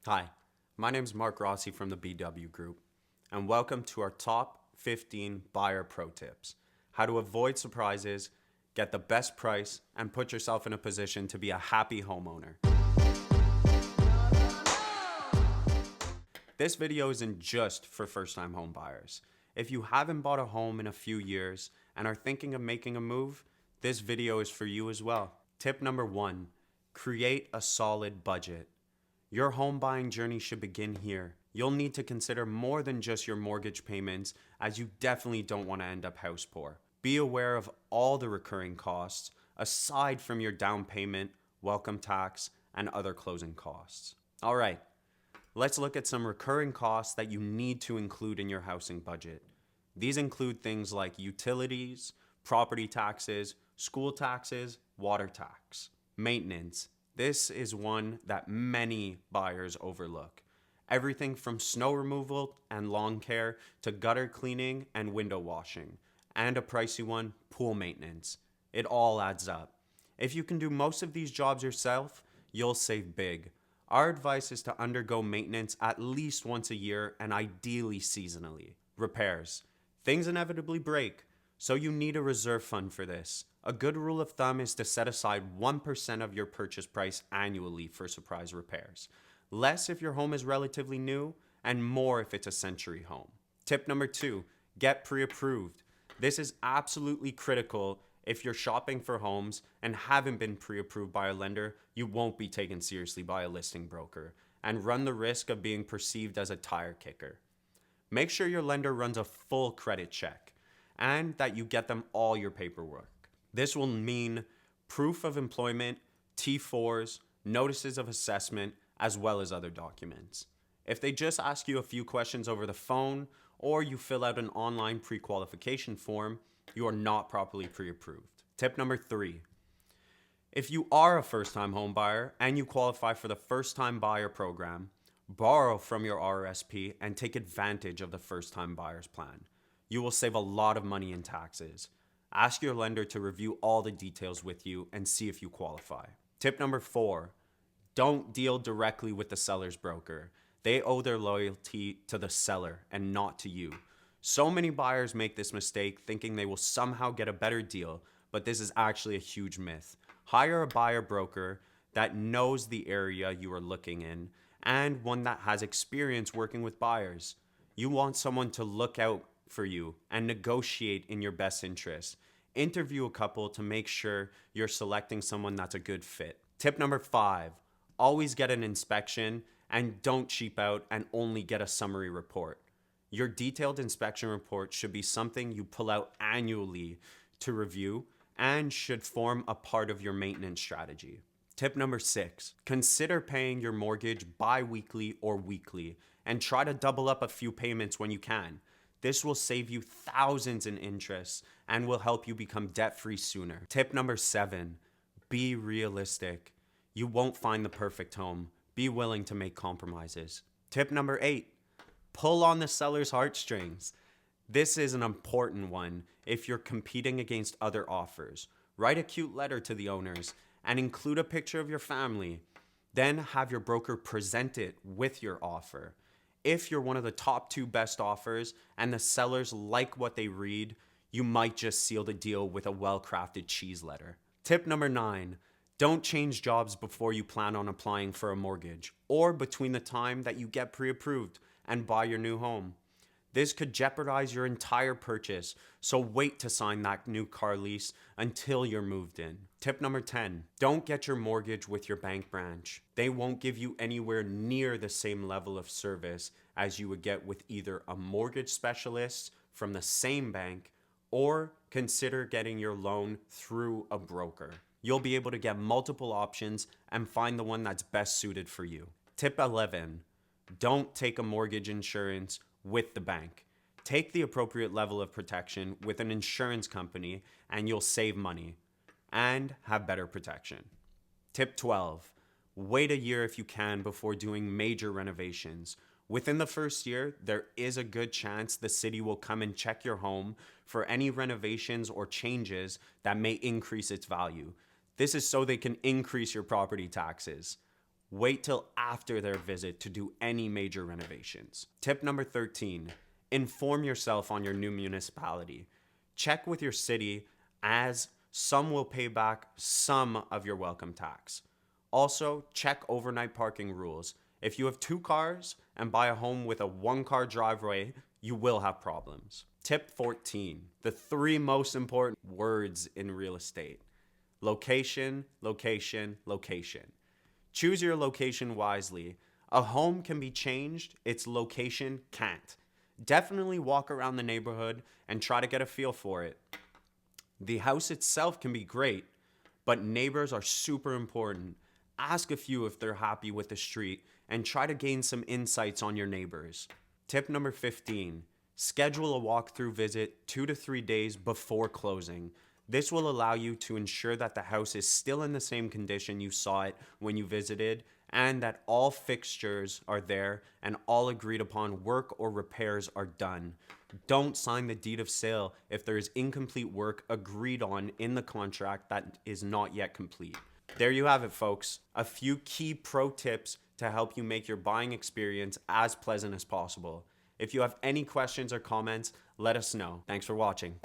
Hi, my name is Mark Rossi from the BW Group, and welcome to our top 15 buyer pro tips. How to avoid surprises, get the best price, and put yourself in a position to be a happy homeowner. This video isn't just for first-time home buyers. If you haven't bought a home in a few years and are thinking of making a move, this video is for you as well. Tip number 1, create a solid budget. Your home buying journey should begin here. You'll need to consider more than just your mortgage payments, as you definitely don't want to end up house poor. Be aware of all the recurring costs, aside from your down payment, welcome tax, and other closing costs. All right, let's look at some recurring costs that you need to include in your housing budget. These include things like utilities, property taxes, school taxes, water tax, maintenance. This is one that many buyers overlook. Everything from snow removal and lawn care to gutter cleaning and window washing, and a pricey one, pool maintenance. It all adds up. If you can do most of these jobs yourself, you'll save big. Our advice is to undergo maintenance at least once a year and ideally seasonally. Repairs. Things inevitably break, so you need a reserve fund for this. A good rule of thumb is to set aside 1% of your purchase price annually for surprise repairs. Less if your home is relatively new, and more if it's a century home. Tip number 2, get pre-approved. This is absolutely critical. If you're shopping for homes and haven't been pre-approved by a lender, you won't be taken seriously by a listing broker and run the risk of being perceived as a tire kicker. Make sure your lender runs a full credit check and that you get them all your paperwork. This will mean proof of employment, T4s, notices of assessment, as well as other documents. If they just ask you a few questions over the phone or you fill out an online pre-qualification form, you are not properly pre-approved. Tip number 3, if you are a first-time home buyer and you qualify for the first-time buyer program, borrow from your RRSP and take advantage of the first-time buyers plan. You will save a lot of money in taxes. Ask your lender to review all the details with you and see if you qualify. Tip number 4, don't deal directly with the seller's broker. They owe their loyalty to the seller and not to you. So many buyers make this mistake thinking they will somehow get a better deal, but this is actually a huge myth. Hire a buyer broker that knows the area you are looking in and one that has experience working with buyers. You want someone to look out for you and negotiate in your best interest. Interview a couple to make sure you're selecting someone that's a good fit. Tip number 5, always get an inspection and don't cheap out and only get a summary report. Your detailed inspection report should be something you pull out annually to review and should form a part of your maintenance strategy. Tip number 6, consider paying your mortgage bi-weekly or weekly and try to double up a few payments when you can. This will save you thousands in interest and will help you become debt-free sooner. Tip number 7, be realistic. You won't find the perfect home. Be willing to make compromises. Tip number 8, pull on the seller's heartstrings. This is an important one if you're competing against other offers. Write a cute letter to the owners and include a picture of your family. Then have your broker present it with your offer. If you're one of the top 2 best offers and the sellers like what they read, you might just seal the deal with a well-crafted cheese letter. Tip number 9, don't change jobs before you plan on applying for a mortgage or between the time that you get pre-approved and buy your new home. This could jeopardize your entire purchase, so wait to sign that new car lease until you're moved in. Tip number 10, don't get your mortgage with your bank branch. They won't give you anywhere near the same level of service as you would get with either a mortgage specialist from the same bank or consider getting your loan through a broker. You'll be able to get multiple options and find the one that's best suited for you. Tip 11, don't take a mortgage insurance with the bank. Take the appropriate level of protection with an insurance company and you'll save money and have better protection. Tip 12, wait a year if you can before doing major renovations. Within the first year, there is a good chance the city will come and check your home for any renovations or changes that may increase its value. This is so they can increase your property taxes. Wait till after their visit to do any major renovations. Tip number 13, inform yourself on your new municipality. Check with your city, as some will pay back some of your welcome tax. Also, check overnight parking rules. If you have 2 cars and buy a home with a 1-car driveway, you will have problems. Tip 14, the 3 most important words in real estate. Location, location, location. Choose your location wisely. A home can be changed, its location can't. Definitely walk around the neighborhood and try to get a feel for it. The house itself can be great, but neighbors are super important. Ask a few if they're happy with the street and try to gain some insights on your neighbors. Tip number 15, schedule a walkthrough visit 2 to 3 days before closing. This will allow you to ensure that the house is still in the same condition you saw it when you visited, and that all fixtures are there and all agreed upon work or repairs are done. Don't sign the deed of sale if there is incomplete work agreed on in the contract that is not yet complete. There you have it, folks. A few key pro tips to help you make your buying experience as pleasant as possible. If you have any questions or comments, let us know. Thanks for watching.